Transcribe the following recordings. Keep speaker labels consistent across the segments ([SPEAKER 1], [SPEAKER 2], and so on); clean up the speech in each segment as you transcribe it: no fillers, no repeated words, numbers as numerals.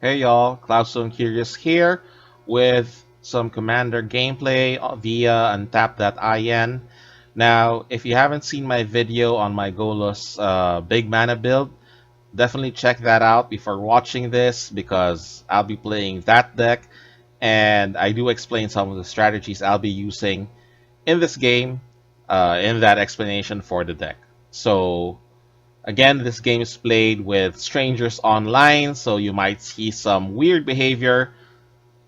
[SPEAKER 1] Hey y'all, Cloudstone Curious here with some Commander gameplay via untap.in. Now, if you haven't seen my video on my Golos big mana build, definitely check that out before watching this because I'll be playing that deck and I do explain some of the strategies I'll be using in this game in that explanation for the deck. So again, this game is played with strangers online, so you might see some weird behavior,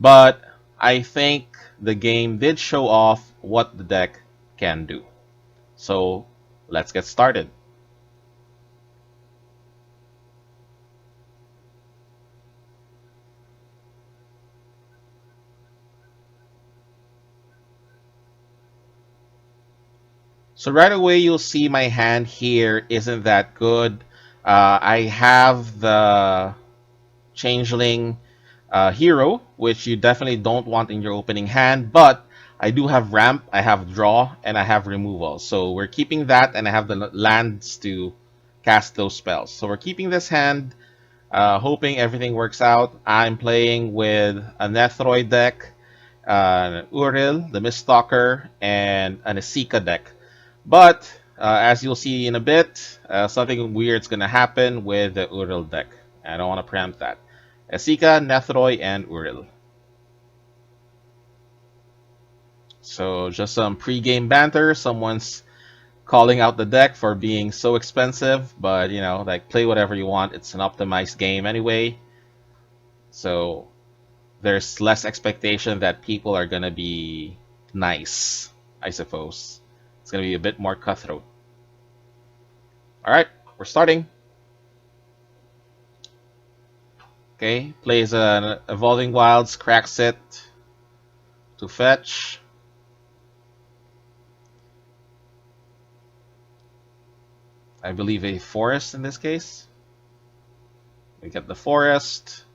[SPEAKER 1] but I think the game did show off what the deck can do. So let's get started. So right away you'll see my hand here isn't that good. I have the Changeling hero, which you definitely don't want in your opening hand, but I do have ramp, I have draw, and I have removal. So we're keeping that, and I have the lands to cast those spells. So we're keeping this hand, hoping everything works out. I'm playing with a Nethroi deck, Uril, the Miststalker, and an Esika deck. But as you'll see in a bit, something weird's gonna happen with the Uril deck. I don't want to preempt that. Esika, Nethroi, and Uril. So just some pre-game banter. Someone's calling out the deck for being so expensive, but you know, like play whatever you want. It's an optimized game anyway. So there's less expectation that people are gonna be nice, I suppose. It's gonna be a bit more cutthroat. Alright, we're starting. Okay, plays an Evolving Wilds, cracks it to fetch. I believe a forest in this case. We get the forest.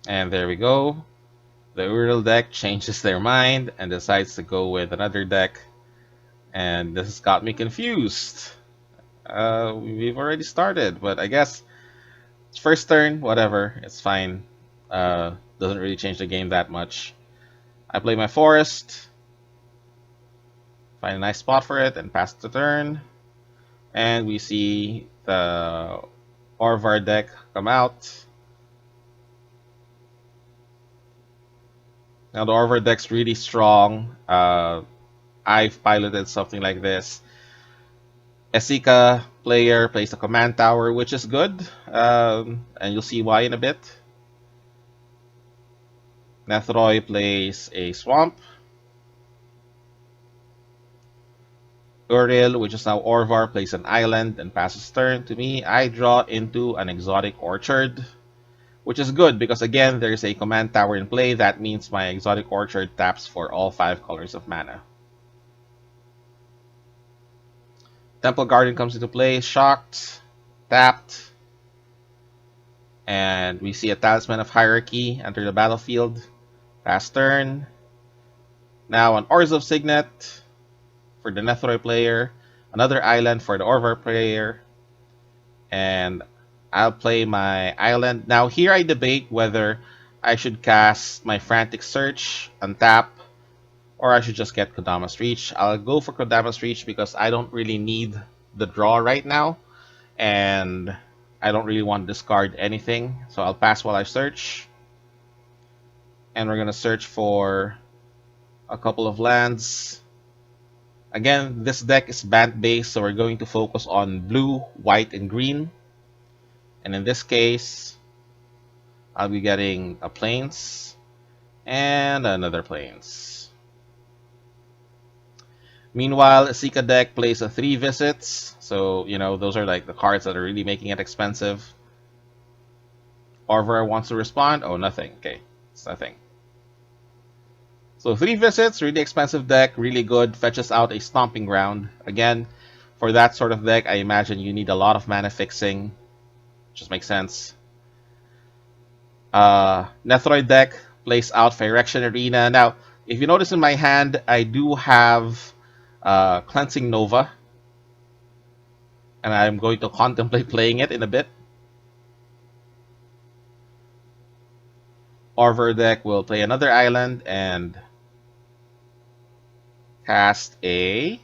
[SPEAKER 1] And there we go. The Uril deck changes their mind and decides to go with another deck. And this has got me confused. We've already started, but I guess it's first turn, whatever, it's fine. Doesn't really change the game that much. I play my forest, find a nice spot for it, and pass the turn. And we see the Orvar deck come out. Now the Orvar deck's really strong. I've piloted something like this. Esika player plays a command tower, which is good, and you'll see why in a bit. Nethroi plays a swamp. Uril, which is now Orvar, plays an island and passes turn to me. I draw into an exotic orchard, which is good because again, there's a command tower in play. That means my exotic orchard taps for all 5 colors of mana. Temple Garden comes into play, shocked, tapped, and we see a Talisman of Hierarchy enter the battlefield. Pass turn. Now an Ores of Signet for the Nethroi player, another island for the Orvar player, and I'll play my island. Now here I debate whether I should cast my Frantic Search, untap, or I should just get Kodama's Reach. I'll go for Kodama's Reach because I don't really need the draw right now, and I don't really want to discard anything. So I'll pass while I search. And we're going to search for a couple of lands. Again, this deck is band based, so we're going to focus on blue, white, and green. And in this case, I'll be getting a Plains and another Plains. Meanwhile, Esika deck plays a 3 visits, so you know those are like the cards that are really making it expensive. Orvar wants to respond. Oh, nothing. Okay, it's nothing. So 3 visits, really expensive deck, really good, fetches out a Stomping Ground. Again, for that sort of deck, I imagine you need a lot of mana fixing. Just makes sense. Nethroi deck plays out Phyrexian Arena. Now, If you notice in my hand, I do have Cleansing Nova, and I'm going to contemplate playing it in a bit. Orvar deck will play another island and cast a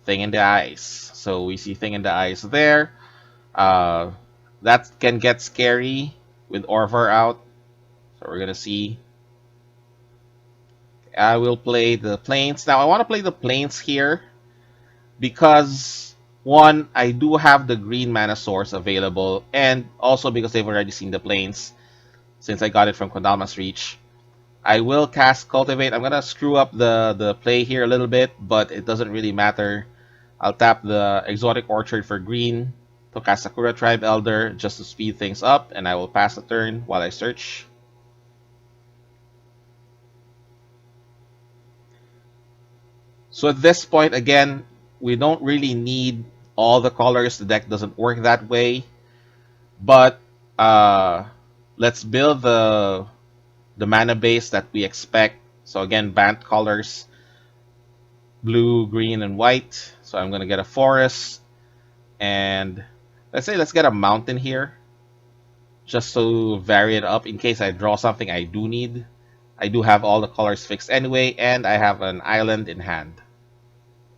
[SPEAKER 1] Thing in the Ice. So we see Thing in the Ice there. Uh, that can get scary with Orvar out. So we're gonna see. I will play the planes. Now I want to play the planes here because one, I do have the green mana source available, and also because they've already seen the planes since I got it from Kodama's Reach. I will cast Cultivate. I'm gonna screw up the play here a little bit, but it doesn't really matter. I'll tap the Exotic Orchard for green to cast Sakura Tribe Elder just to speed things up, and I will pass the turn while I search. So at this point, again, we don't really need all the colors. The deck doesn't work that way. But let's build the mana base that we expect. So again, Bant colors, blue, green, and white. So I'm going to get a forest. And let's get a mountain here. Just to vary it up in case I draw something I do need. I do have all the colors fixed anyway. And I have an island in hand,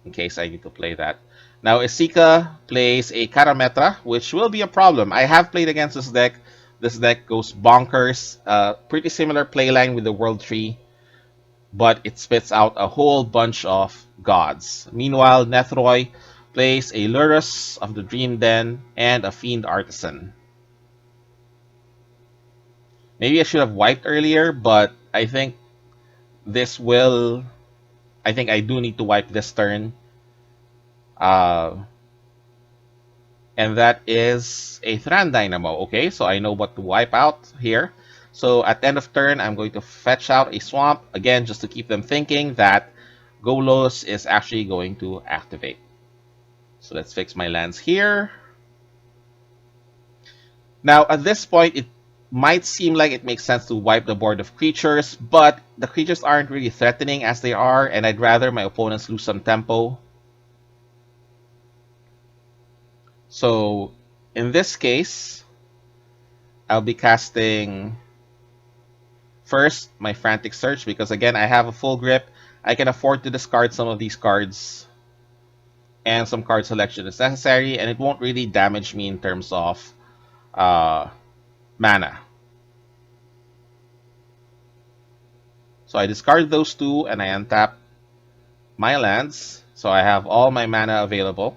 [SPEAKER 1] in case I need to play that. Now, Esika plays a Karametra, which will be a problem. I have played against this deck. This deck goes bonkers. Pretty similar playline with the World Tree, but it spits out a whole bunch of gods. Meanwhile, Nethroi plays a Lurus of the Dream Den and a Fiend Artisan. Maybe I should have wiped earlier, but I think this will... I think I do need to wipe this turn. And that is a Thran Dynamo. Okay, so I know what to wipe out here. So at the end of turn, I'm going to fetch out a Swamp, again, just to keep them thinking that Golos is actually going to activate. So let's fix my lands here. Now, at this point, it might seem like it makes sense to wipe the board of creatures, but the creatures aren't really threatening as they are, and I'd rather my opponents lose some tempo. So in this case, I'll be casting first my Frantic Search because again, I have a full grip. I can afford to discard some of these cards, and some card selection is necessary, and it won't really damage me in terms of mana. So I discard those two and I untap my lands. So I have all my mana available.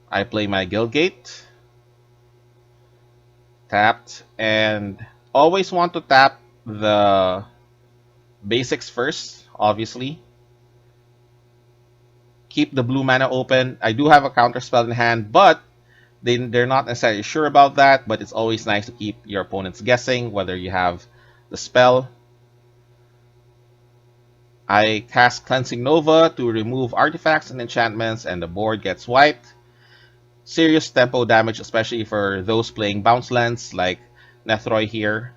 [SPEAKER 1] I play my Guildgate. Tapped. And always want to tap the basics first, obviously. Keep the blue mana open. I do have a counterspell in hand, but they're not necessarily sure about that. But it's always nice to keep your opponents guessing whether you have the spell. I cast Cleansing Nova to remove artifacts and enchantments, and the board gets wiped. Serious tempo damage, especially for those playing bounce lands like Nethroi here.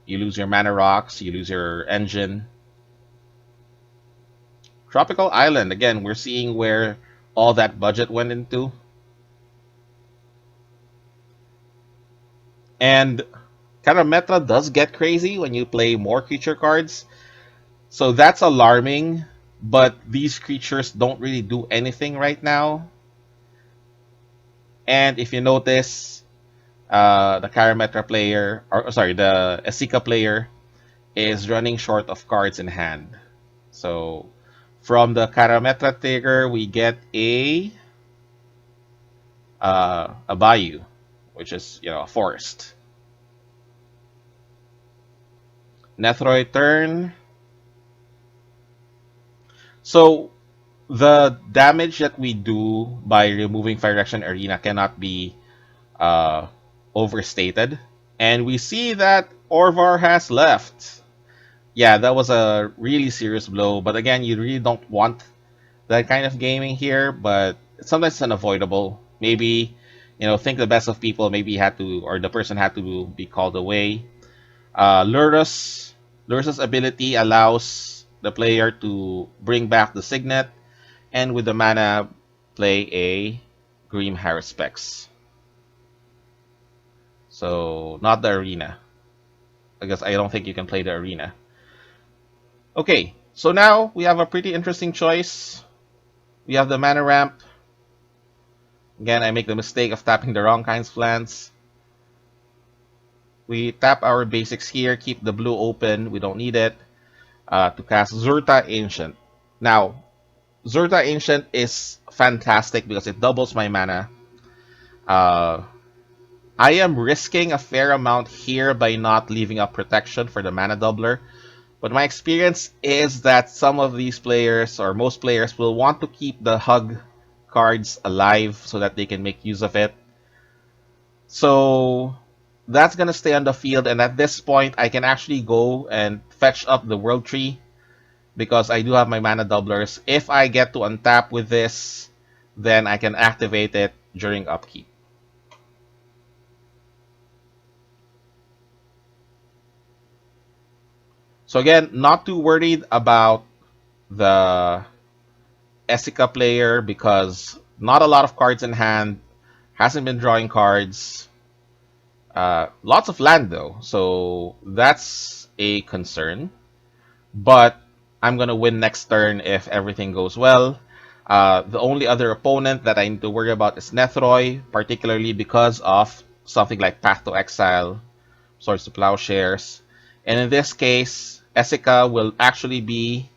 [SPEAKER 1] You lose your mana rocks, you lose your engine. Tropical Island, again, we're seeing where all that budget went into. And Karametra does get crazy when you play more creature cards. So that's alarming, but these creatures don't really do anything right now. And if you notice, the Karametra player, or sorry, the Esika player is running short of cards in hand. So from the Karametra trigger, we get a bayou, which is, you know, a forest. Nethroi turn. So the damage that we do by removing Fire Action Arena cannot be overstated. And we see that Orvar has left. Yeah, that was a really serious blow. But again, you really don't want that kind of gaming here. But sometimes it's unavoidable. Maybe, you know, think the best of people. Maybe he had to, or the person had to be called away. Lurus. Lurus's ability allows the player to bring back the signet, and with the mana, play a Grim Haruspex. So, not the arena. I guess I don't think you can play the arena. Okay, so now we have a pretty interesting choice. We have the mana ramp. Again, I make the mistake of tapping the wrong kinds of lands. We tap our basics here, keep the blue open, we don't need it, to cast Zurta Ancient. Now, Zurta Ancient is fantastic because it doubles my mana. Uh, I am risking a fair amount here by not leaving up protection for the mana doubler. But my experience is that some of these players, or most players, will want to keep the hug cards alive so that they can make use of it. So that's going to stay on the field, and at this point, I can actually go and fetch up the World Tree because I do have my mana doublers. If I get to untap with this, then I can activate it during upkeep. So again, not too worried about the Esika player because not a lot of cards in hand, hasn't been drawing cards. Lots of land though, so that's a concern. But I'm gonna win next turn if everything goes well. The only other opponent that I need to worry about is Nethroi, particularly because of something like Path to Exile, Swords to Plowshares. And in this case, Esika will actually be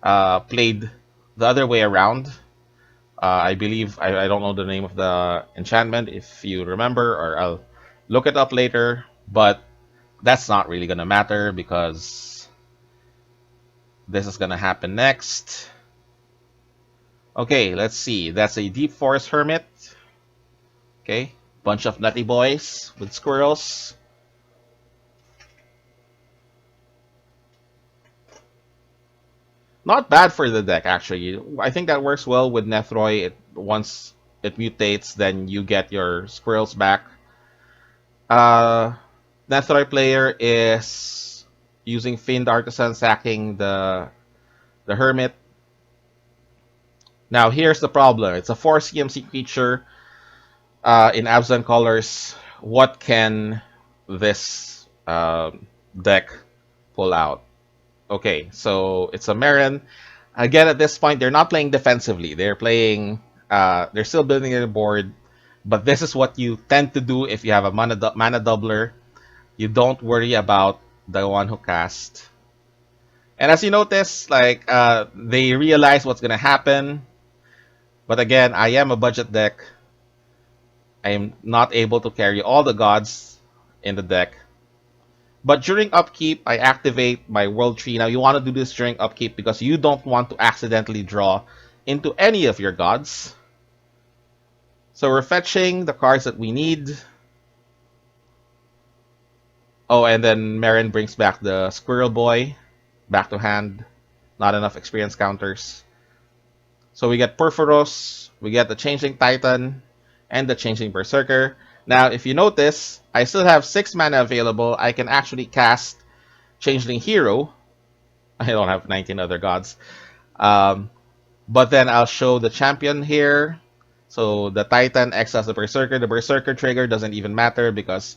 [SPEAKER 1] played the other way around. I believe, I don't know the name of the enchantment, if you remember, or I'll look it up later, but that's not really going to matter because this is going to happen next. Okay, let's see. That's a Deep Forest Hermit. Okay, bunch of nutty boys with squirrels. Not bad for the deck, actually. I think that works well with Nethroi. Once it mutates, then you get your squirrels back. Nethroi player is using Fiend Artisan, sacking the Hermit. Now, here's the problem. It's a 4 CMC creature in Absent Colors. What can this deck pull out? Okay, so it's a Marin. Again, at this point, they're not playing defensively. They're playing, they're still building their board. But this is what you tend to do if you have a mana doubler. You don't worry about the one who cast. And as you notice, like, they realize what's going to happen. But again, I am a budget deck. I am not able to carry all the gods in the deck. But during upkeep, I activate my World Tree. Now, you want to do this during upkeep because you don't want to accidentally draw into any of your gods. So we're fetching the cards that we need. Oh, and then Marin brings back the Squirrel Boy back to hand. Not enough experience counters. So we get Perforos, we get the Changeling Titan, and the Changeling Berserker. Now, if you notice, I still have 6 mana available. I can actually cast Changeling Hero. I don't have 19 other gods. But then I'll show the champion here. So the Titan exiles the Berserker. The Berserker trigger doesn't even matter because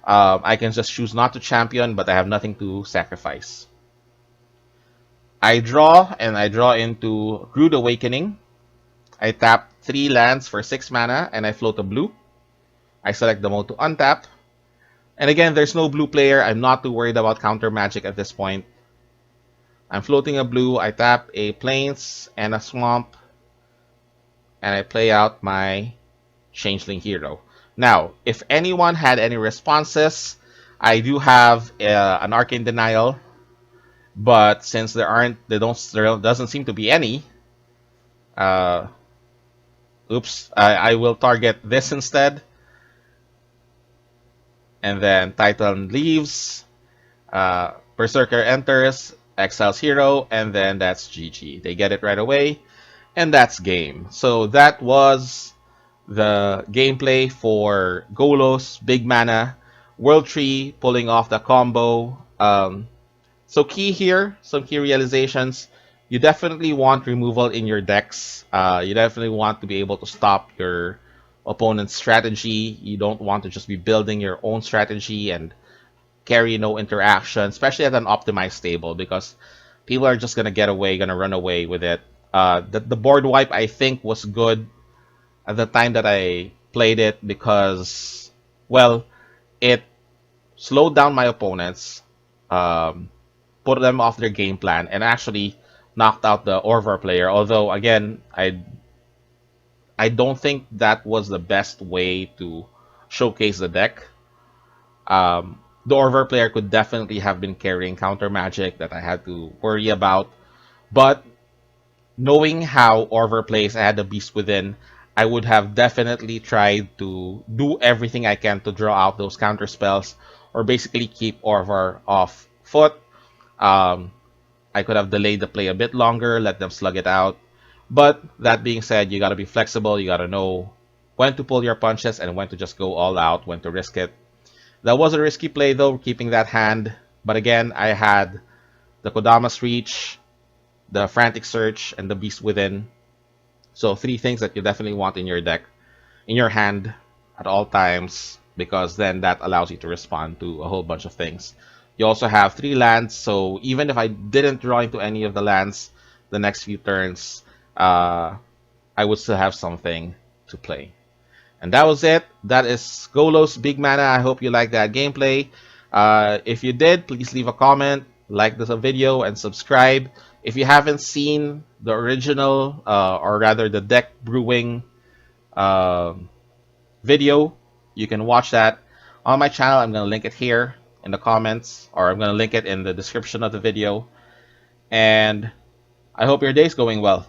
[SPEAKER 1] I can just choose not to champion, but I have nothing to sacrifice. I draw, and I draw into Rude Awakening. I tap 3 lands for 6 mana, and I float a blue. I select the mode to untap. And again, there's no blue player. I'm not too worried about counter magic at this point. I'm floating a blue. I tap a Plains and a Swamp. And I play out my Changeling Hero. Now, if anyone had any responses, I do have an Arcane Denial. But since there doesn't seem to be any, I will target this instead. And then Titan leaves, Berserker enters, exiles hero, and then that's GG. They get it right away, and that's game. So that was the gameplay for Golos, big mana, World Tree pulling off the combo. So key here, some key realizations. You definitely want removal in your decks. You definitely want to be able to stop your opponent's strategy. You don't want to just be building your own strategy and carry no interaction, especially at an optimized table, because people are just gonna get away, gonna run away with it. The board wipe I think was good at the time that I played it because, well, it slowed down my opponents, um, put them off their game plan, and actually knocked out the Orvar player. Although again, I don't think that was the best way to showcase the deck. The Orvar player could definitely have been carrying counter magic that I had to worry about. But knowing how Orvar plays, I had the Beast Within. I would have definitely tried to do everything I can to draw out those counter spells, or basically keep Orvar off foot. Um, I could have delayed the play a bit longer, let them slug it out. But that being said, you gotta be flexible. You gotta know when to pull your punches and when to just go all out, when to risk it. That was a risky play though, keeping that hand. But again, I had the Kodama's Reach, the Frantic Search, and the Beast Within. So three things that you definitely want in your deck, in your hand at all times, because then that allows you to respond to a whole bunch of things. You also have three lands, so even if I didn't draw into any of the lands the next few turns, I would still have something to play. And that was it. That is Golos Big Mana. I hope you liked that gameplay. If you did, please leave a comment, like this video, and subscribe. If you haven't seen the original, or rather the deck brewing uh, video, you can watch that on my channel. I'm going to link it here in the comments, or I'm going to link it in the description of the video. And I hope your day's going well.